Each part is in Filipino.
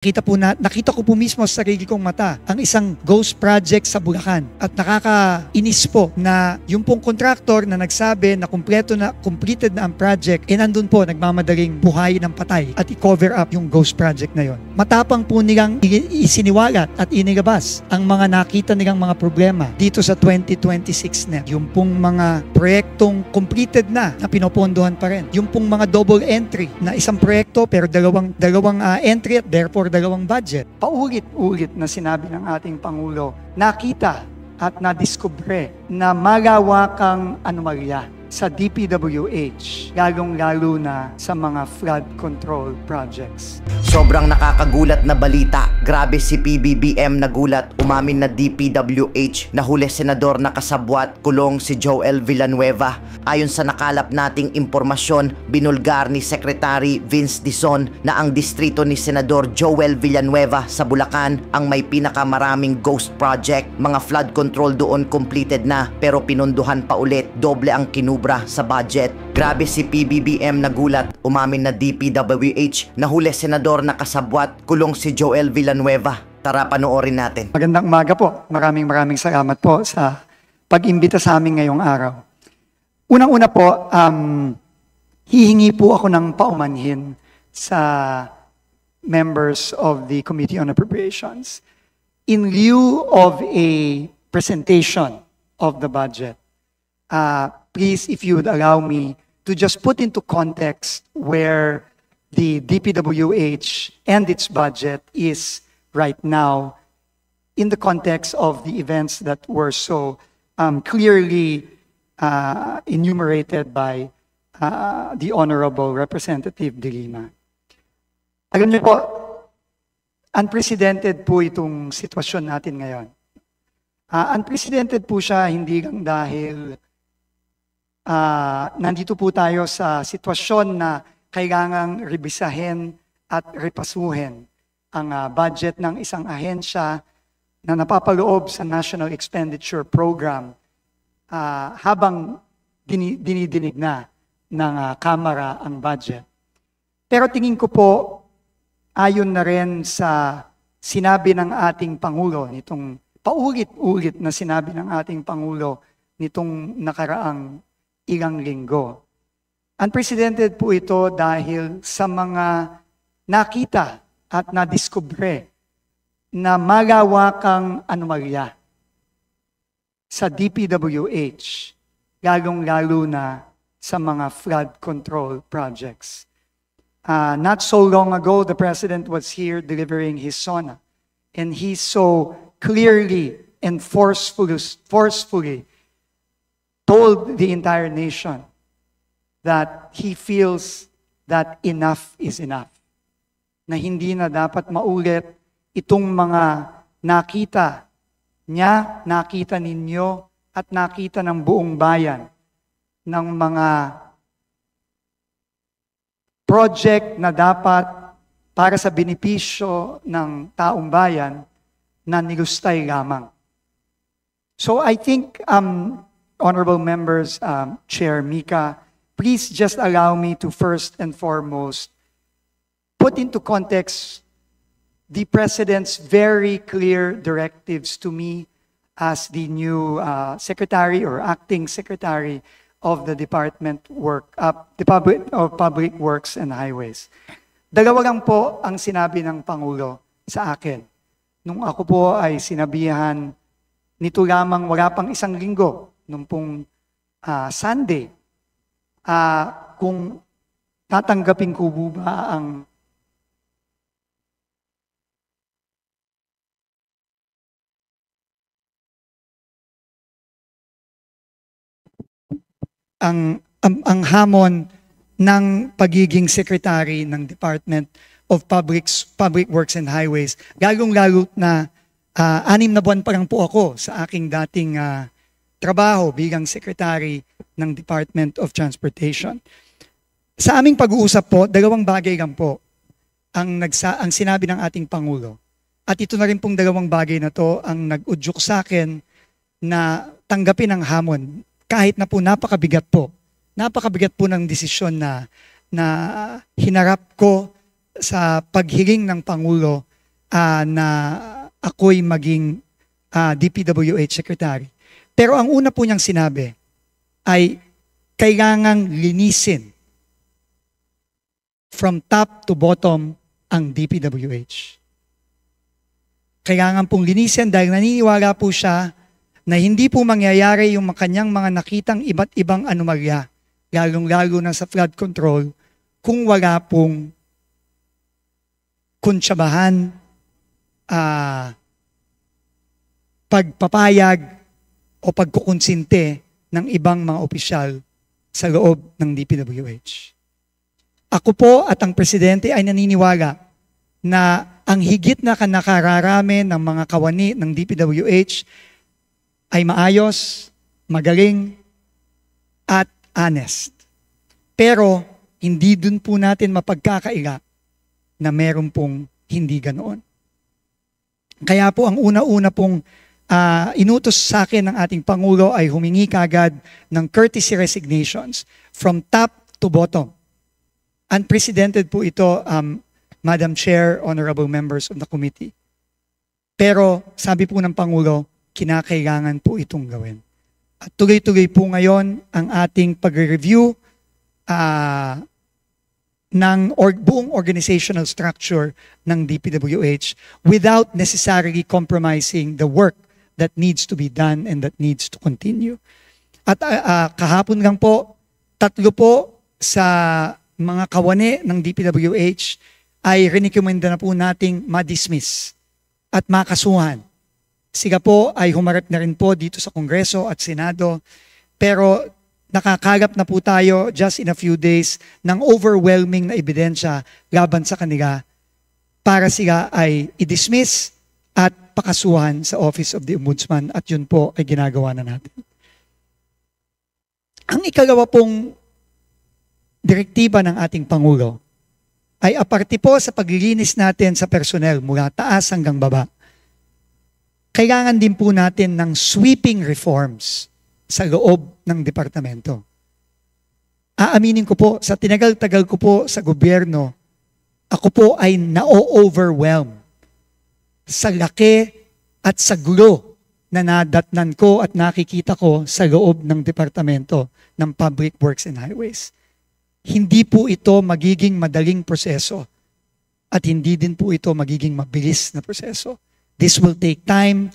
Nakita ko po mismo sa sarili kong mata ang isang ghost project sa Bulacan. At nakakainis po na yung pong contractor na nagsabi na completed na ang project, nandun po nagmamadaling buhay ng patay at i-cover up yung ghost project na yon. Matapang po nilang isiniwalat at inilabas ang mga nakita nilang mga problema dito sa 2026 net. Yung pong mga proyektong completed na pinopondohan pa rin. Yung pong mga double entry na isang proyekto pero dalawang entry at therefore dalawang budget. Paulit-ulit na sinabi ng ating Pangulo, nakita at nadiskubre na malawakang anomalya sa DPWH, lalong-lalo na sa mga flood control projects. Sobrang nakakagulat na balita. Grabe si PBBM nagulat, umamin na DPWH nahuli senador na kasabwat, kulong si Joel Villanueva. Ayon sa nakalap nating impormasyon, binulgar ni Secretary Vince Dizon na ang distrito ni Senador Joel Villanueva sa Bulacan ang may pinakamaraming ghost project. Mga flood control doon completed na pero pinunduhan pa ulit, doble ang kinubra sa budget. Grabe si PBBM nagulat, umamin na DPWH nahuli senador na kasabwat, kulong si Joel Villanueva. Tara panoorin natin. Magandang umaga po. Maraming salamat po sa pag-imbita sa amin ngayong araw. Unang-una po, hihingi po ako ng paumanhin sa members of the Committee on Appropriations. In lieu of a presentation of the budget, please, if you would allow me to just put into context where the DPWH and its budget is right now in the context of the events that were so clearly enumerated by the Honorable Representative De Lima. Alam niyo po, unprecedented po itong sitwasyon natin ngayon. Unprecedented po siya hindi lang dahil nandito po tayo sa sitwasyon na kailangang rebisahin at repasuhin ang budget ng isang ahensya na napapaloob sa National Expenditure Program habang dinidinig na ng Kamara ang budget. Pero tingin ko po, ayon na rin sa sinabi ng ating Pangulo, nitong paulit-ulit na sinabi ng ating Pangulo nitong nakaraang ilang linggo. Unprecedented po ito dahil sa mga nakita at nadiskubre na malawakang anomalya sa DPWH, lalong-lalo na sa mga flood control projects. Not so long ago, the President was here delivering his SONA, and he so clearly and forcefully told the entire nation that he feels that enough is enough. Na hindi na dapat maulit itong mga nakita niya, nakita ninyo, at nakita ng buong bayan ng mga project na dapat para sa benepisyo ng taong bayan na nilustay lamang. So I think, honorable members, Chair Mika, please just allow me to first and foremost put into context the President's very clear directives to me as the new Secretary or Acting Secretary of the Department of Public Works and Highways. Dalawa lang po ang sinabi ng Pangulo sa akin. Nung ako po ay sinabihan nito lamang wala pang isang linggo, nung pong Sunday, kung tatanggapin ko ba ang hamon ng pagiging secretary ng Department of Public Works and Highways, lalong-lalo na 6 na buwan pa lang po ako sa aking dating trabaho bilang secretary ng Department of Transportation. Sa aming pag-uusap po, dalawang bagay lang po ang sinabi ng ating Pangulo. At ito na rin pong dalawang bagay na to ang nag-udyok sa akin na tanggapin ang hamon kahit na po napakabigat po. Napakabigat po ng desisyon na hinarap ko sa paghiling ng Pangulo na ako'y maging DPWH Secretary. Pero ang una po niyang sinabi ay kailangang linisin from top to bottom ang DPWH. Kailangan pong linisin dahil naniniwala po siya na hindi po mangyayari yung kanyang mga nakitang iba't ibang anomalya, lalong-lalo na sa flood control, kung wala pong kuntsabahan, pagpapayag o pagkukonsinte ng ibang mga opisyal sa loob ng DPWH. Ako po at ang Presidente ay naniniwala na ang higit na nakararami ng mga kawani ng DPWH ay maayos, magaling, at honest. Pero hindi dun po natin mapagkakaila na meron pong hindi ganoon. Kaya po ang una-una pong inutos sa akin ng ating Pangulo ay humingi kagad ng courtesy resignations from top to bottom. Unprecedented po ito, Madam Chair, honorable members of the committee. Pero sabi po ng Pangulo, kinakailangan po itong gawin. At tuloy-tuloy po ngayon ang ating pag-review ng buong organizational structure ng DPWH without necessarily compromising the work that needs to be done and that needs to continue. At kahapon lang po, 3 po sa mga kawani ng DPWH ay rinikomenda na po nating ma-dismiss at makasuhan. Sila po ay humarap na rin po dito sa Kongreso at Senado, pero nakakalap na po tayo just in a few days ng overwhelming na ebidensya laban sa kanila para sila ay i-dismiss at pakasuhan sa Office of the Ombudsman, at yun po ay ginagawa na natin. Ang ikalawa pong direktiba ng ating Pangulo ay aparte po sa paglilinis natin sa personnel mula taas hanggang baba. Kailangan din po natin ng sweeping reforms sa loob ng departamento. Aaminin ko po, sa tinagal-tagal ko po sa gobyerno, ako po ay na-overwhelm sa laki at sa gulo na nadatnan ko at nakikita ko sa loob ng departamento ng Public Works and Highways. Hindi po ito magiging madaling proseso at hindi din po ito magiging mabilis na proseso. This will take time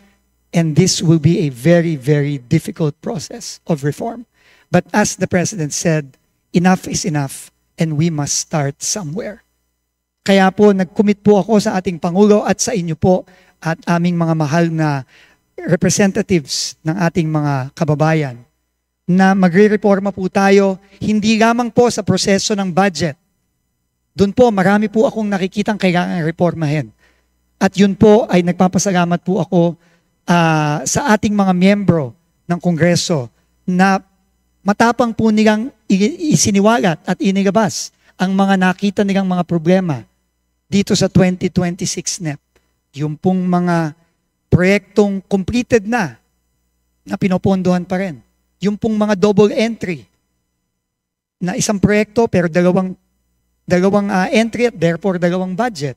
and this will be a very, very difficult process of reform. But as the President said, enough is enough and we must start somewhere. Kaya po nag-commit po ako sa ating Pangulo at sa inyo po at aming mga mahal na representatives ng ating mga kababayan na magre-reforma po tayo hindi lamang po sa proseso ng budget. Doon po marami po akong nakikitang kailangan reformahin. At yun po ay nagpapasalamat po ako sa ating mga miyembro ng Kongreso na matapang po nilang isiniwalat at inilabas ang mga nakita nilang mga problema dito sa 2026 NEP. Yung pong mga proyektong completed na pinopondohan pa rin. Yung pong mga double entry na isang proyekto pero dalawang entry at therefore dalawang budget.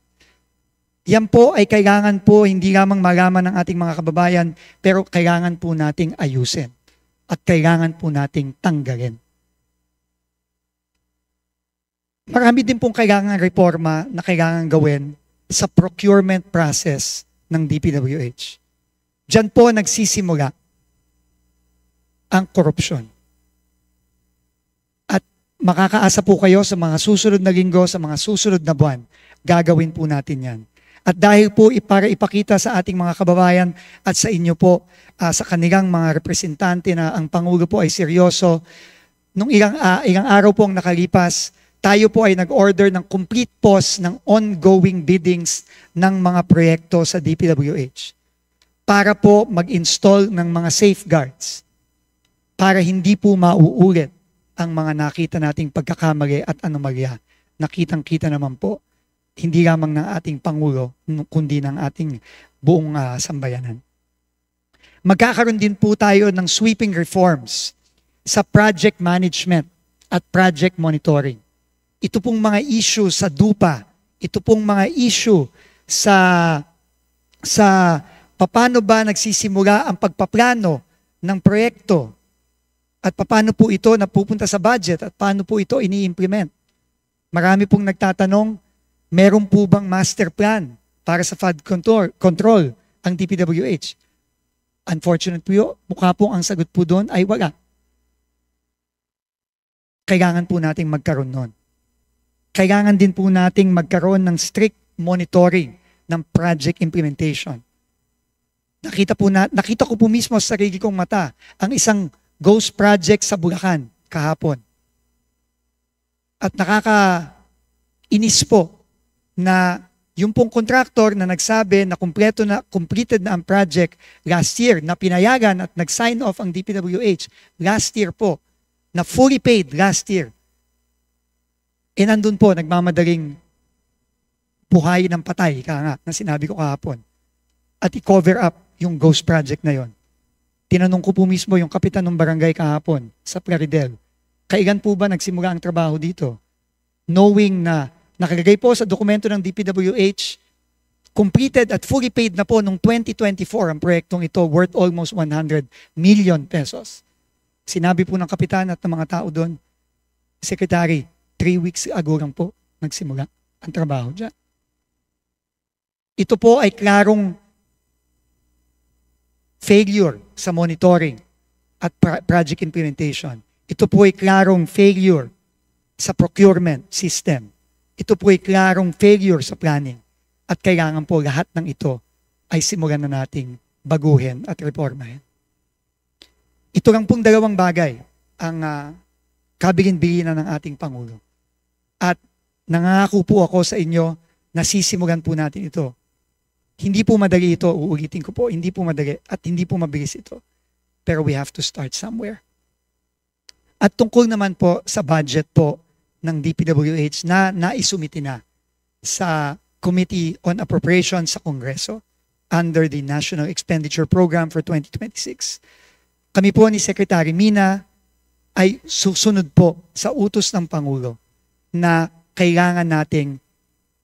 Yan po ay kailangan po hindi lamang malaman ng ating mga kababayan, pero kailangan po nating ayusin at kailangan po nating tanggalin. Marami din pong kailangan reforma na kailangan gawin sa procurement process ng DPWH. Diyan po nagsisimula ang korupsyon. At makakaasa po kayo sa mga susunod na linggo, sa mga susunod na buwan, gagawin po natin yan. At dahil po para ipakita sa ating mga kababayan at sa inyo po, sa kanilang mga representante na ang Pangulo po ay seryoso, nung ilang araw po ang nakalipas, tayo po ay nag-order ng complete pause ng ongoing biddings ng mga proyekto sa DPWH para po mag-install ng mga safeguards para hindi po mauulit ang mga nakita nating pagkakamali at anomalya. Nakitang-kita naman po, hindi lamang ng ating Pangulo, kundi ng ating buong sambayanan. Magkakaroon din po tayo ng sweeping reforms sa project management at project monitoring. Ito pong mga issue sa DUPA, ito pong mga issue sa sa paano ba nagsisimula ang pagpaplano ng proyekto at paano po ito napupunta sa budget at paano po ito ini-implement. Marami pong nagtatanong, meron po bang master plan para sa flood control ang DPWH? Unfortunately, mukha po ang sagot po doon ay wala. Kailangan po nating magkaroon nun. Kailangan din po nating magkaroon ng strict monitoring ng project implementation. Nakita ko po mismo sa sarili kong mata ang isang ghost project sa Bulacan kahapon. At nakakainis po na yung pong contractor na nagsabi na completed na ang project last year, na pinayagan at nag-sign off ang DPWH last year po, na fully paid last year. E nandun po, nagmamadaling buhay ng patay, na sinabi ko kahapon. At i-cover up yung ghost project na yon. Tinanong ko po mismo yung kapitan ng barangay kahapon sa Plaridel, kailan po ba nagsimula ang trabaho dito? Knowing na nakalagay po sa dokumento ng DPWH, completed at fully paid na po noong 2024 ang proyektong ito, worth almost 100 million pesos. Sinabi po ng kapitan at ng mga tao doon, Secretary, 3 weeks ago lang po nagsimula ang trabaho dyan. Ito po ay klarong failure sa monitoring at project implementation. Ito po ay klarong failure sa procurement system. Ito po ay klarong failure sa planning. At kailangan po lahat ng ito ay simulan na nating baguhin at reformahin. Ito lang pong dalawang bagay ang kabilin-bilinan ng ating Pangulo. At nangako po ako sa inyo na sisimulan po natin ito. Hindi po madali ito, uulitin ko po, hindi po madali at hindi po mabilis ito. Pero we have to start somewhere. At tungkol naman po sa budget po ng DPWH na naisumiti na sa Committee on Appropriations sa Kongreso under the National Expenditure Program for 2026. Kami po ni Secretary Mina ay susunod po sa utos ng Pangulo na kailangan nating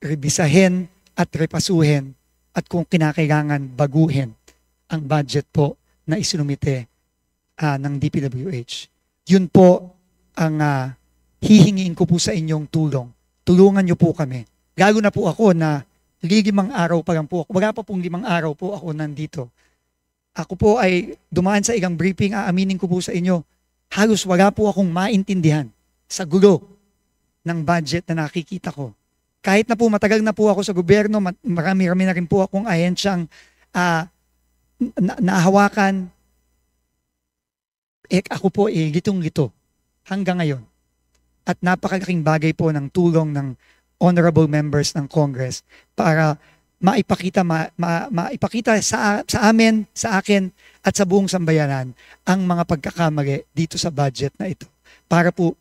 rebisahin at repasuhin at kung kinakailangan baguhin ang budget po na isinumite ng DPWH. Yun po ang hihingiin ko po sa inyong tulong. Tulungan niyo po kami. Lalo na po ako na 5 araw pa lang po ako. Wala pa pong 5 araw po ako nandito. Ako po ay dumaan sa ilang briefing, aaminin ko po sa inyo, halos wala po akong maintindihan sa gulo ng budget na nakikita ko. Kahit na po matagal na po ako sa gobyerno, marami-rami na rin po akong ahensyang nahawakan. Ako po gitong-gito hanggang ngayon. At napakalaking bagay po ng tulong ng honorable members ng Congress para maipakita sa amin, sa akin, at sa buong sambayanan ang mga pagkakamali dito sa budget na ito. Para po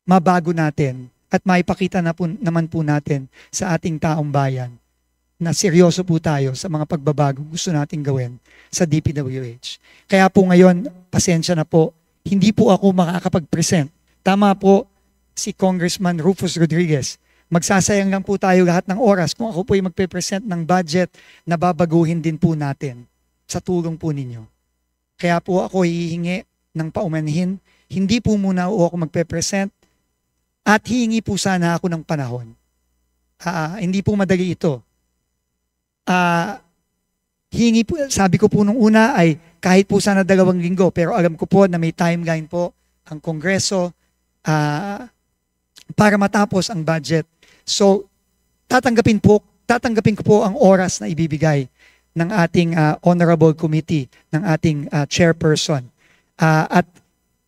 mabago natin at maipakita naman po natin sa ating taong bayan na seryoso po tayo sa mga pagbabago gusto nating gawin sa DPWH. Kaya po ngayon, pasensya na po, hindi po ako makakapag-present. Tama po si Congressman Rufus Rodriguez. Magsasayang lang po tayo lahat ng oras kung ako po ay magpe-present ng budget na babaguhin din po natin sa tulong po ninyo. Kaya po ako hihingi ng paumanhin. Hindi po muna ako magpe-present at hihingi po sana ako ng panahon. Hindi po madali ito. Hihingi po, sabi ko po nung una ay kahit po sana 2 linggo, pero alam ko po na may timeline po ang Kongreso para matapos ang budget. So, tatanggapin ko po ang oras na ibibigay ng ating honorable committee, ng ating chairperson. At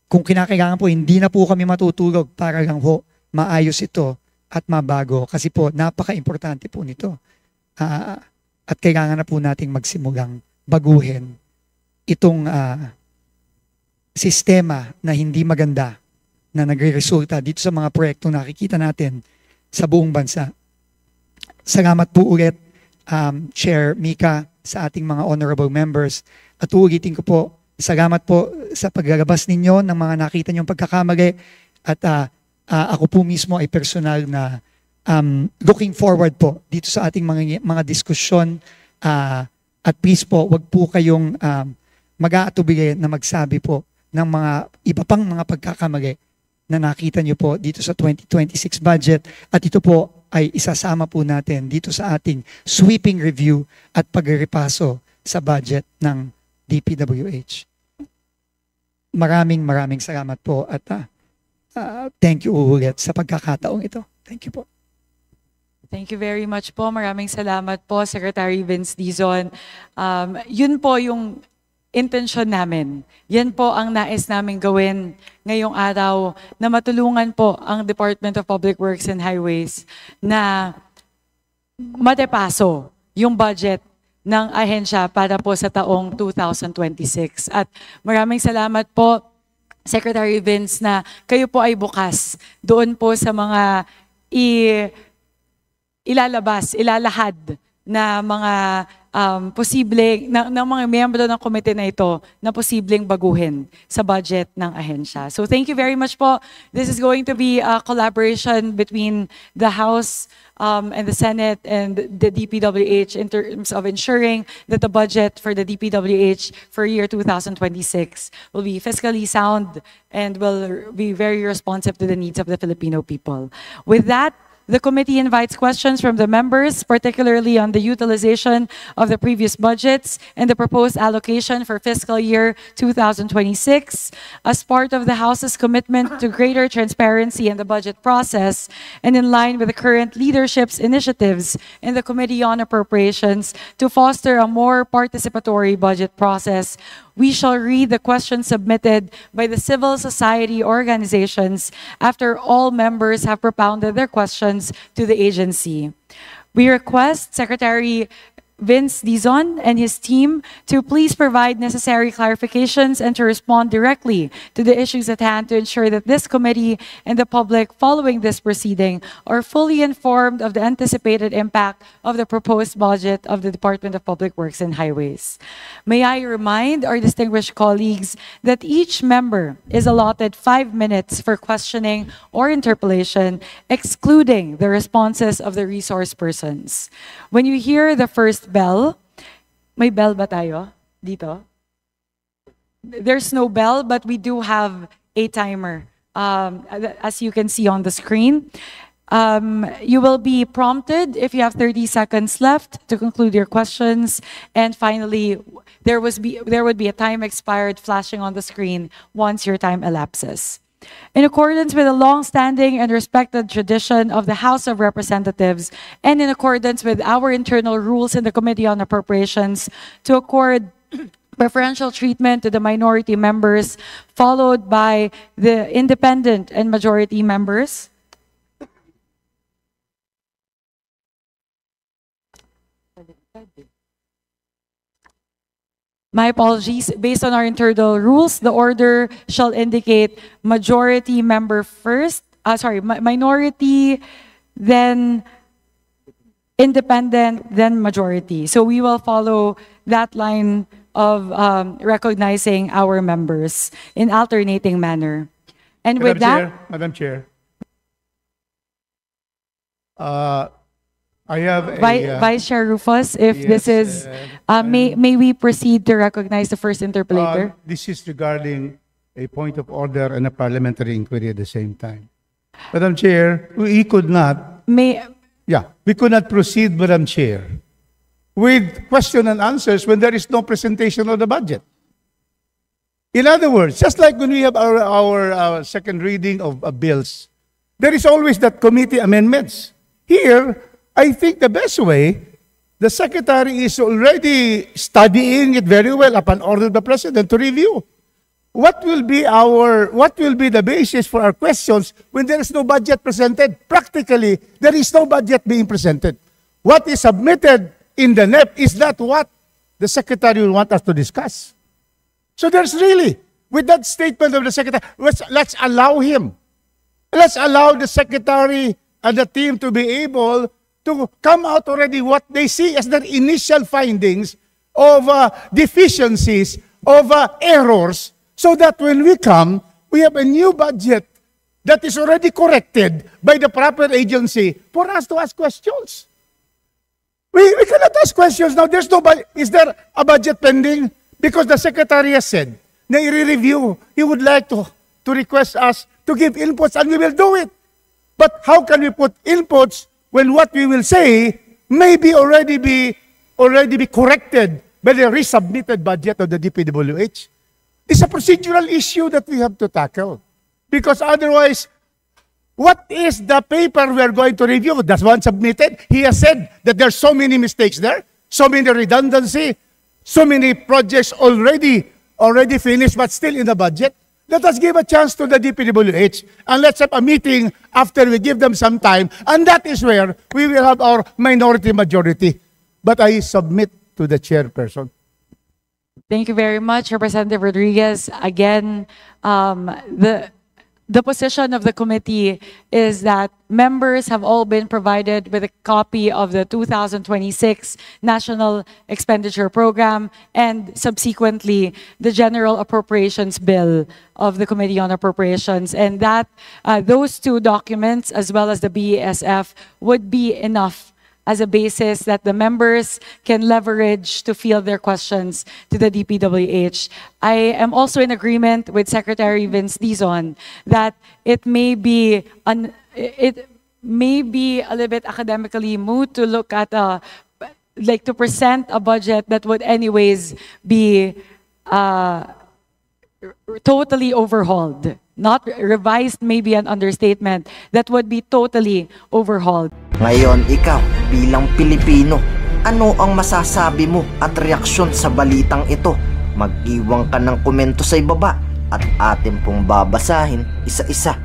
kung kinakailangan po, hindi na po kami matutulog para lang ho maayos ito at mabago. Kasi po, napaka-importante po nito. At kailangan na po nating magsimulang baguhin itong sistema na hindi maganda na nagre-resulta dito sa mga proyektong nakikita natin sa buong bansa. Salamat po ulit, Chair Mika, sa ating mga honorable members. At uulitin ko po, salamat po sa paglalabas ninyo ng mga nakita niyong pagkakamali. At ako po mismo ay personal na looking forward po dito sa ating mga diskusyon At please po, wag po kayong mag-aatubili na magsabi po ng mga iba pang mga pagkakamali na nakita nyo po dito sa 2026 budget. At ito po ay isasama po natin dito sa ating sweeping review at pagrepaso sa budget ng DPWH. Maraming salamat po at thank you ulit sa pagkakataong ito. Thank you po. Thank you very much po. Maraming salamat po, Secretary Vince Dizon. Yun po yung intensyon namin. Yan po ang nais namin gawin ngayong araw na matulungan po ang Department of Public Works and Highways na matepaso yung budget ng ahensya para po sa taong 2026. At maraming salamat po, Secretary Vince, na kayo po ay bukas doon po sa mga ilalahad na mga ng mga miyembro ng komite na ito na posibleng baguhin sa budget ng ahensya. So thank you very much po. This is going to be a collaboration between the House and the Senate and the DPWH in terms of ensuring that the budget for the DPWH for year 2026 will be fiscally sound and will be very responsive to the needs of the Filipino people. With that, the committee invites questions from the members, particularly on the utilization of the previous budgets and the proposed allocation for fiscal year 2026. As part of the House's commitment to greater transparency in the budget process and in line with the current leadership's initiatives in the Committee on Appropriations to foster a more participatory budget process, we shall read the questions submitted by the civil society organizations after all members have propounded their questions to the agency. We request Secretary Vince Dizon and his team to please provide necessary clarifications and to respond directly to the issues at hand to ensure that this committee and the public following this proceeding are fully informed of the anticipated impact of the proposed budget of the Department of Public Works and Highways. May I remind our distinguished colleagues that each member is allotted 5 minutes for questioning or interpellation, excluding the responses of the resource persons. When you hear the first bell, may bell ba tayo dito? There's no bell, but we do have a timer, as you can see on the screen. You will be prompted if you have 30 seconds left to conclude your questions. And finally, there would be a time expired flashing on the screen once your time elapses. In accordance with the long-standing and respected tradition of the House of Representatives and in accordance with our internal rules in the Committee on Appropriations to accord preferential treatment to the minority members, followed by the independent and majority members. My apologies. Based on our internal rules, the order shall indicate majority member first, minority, then independent, then majority. So we will follow that line of recognizing our members in alternating manner. And with that, Madam Chair, I have a... Vice Chair Rufus, if yes, this is, may we proceed to recognize the first interpellator? This is regarding a point of order and a parliamentary inquiry at the same time. Madam Chair, we could not... we could not proceed, Madam Chair, with question and answers when there is no presentation of the budget. In other words, just like when we have our second reading of bills, there is always that committee amendments. Here, I think the best way, the Secretary is already studying it very well upon order of the President to review. What will be the basis for our questions when there is no budget presented? Practically, there is no budget being presented. What is submitted in the NEP is not what the Secretary will want us to discuss. So there's really, with that statement of the Secretary, let's allow him. Let's allow the Secretary and the team to be able to come out already what they see as their initial findings of deficiencies, of errors, so that when we come, we have a new budget that is already corrected by the proper agency for us to ask questions. We cannot ask questions now. There's no is there a budget pending? Because the Secretary has said na i-review. He would like to request us to give inputs and we will do it. But how can we put inputs when what we will say may be already be corrected by the resubmitted budget of the DPWH? It's a procedural issue that we have to tackle. Because otherwise, what is the paper we are going to review? That's one submitted. He has said that there's so many mistakes there, so many redundancy, so many projects already finished but still in the budget. Let us give a chance to the DPWH and let's have a meeting after we give them some time. And that is where we will have our minority majority. But I submit to the chairperson. Thank you very much, Representative Rodriguez. Again, the position of the committee is that members have all been provided with a copy of the 2026 National Expenditure Program and subsequently the General Appropriations Bill of the Committee on Appropriations, and that those two documents as well as the BESF would be enough as a basis that the members can leverage to field their questions to the DPWH. I am also in agreement with Secretary Vince Dizon that it may be a little bit academically moot to look at to present a budget that would anyways be totally overhauled. Not revised may be an understatement. That would be totally overhauled. Ngayon, ikaw, bilang Pilipino, ano ang masasabi mo at reaksyon sa balitang ito? Mag-iwan ka ng komento sa ibaba at atin pong babasahin isa-isa.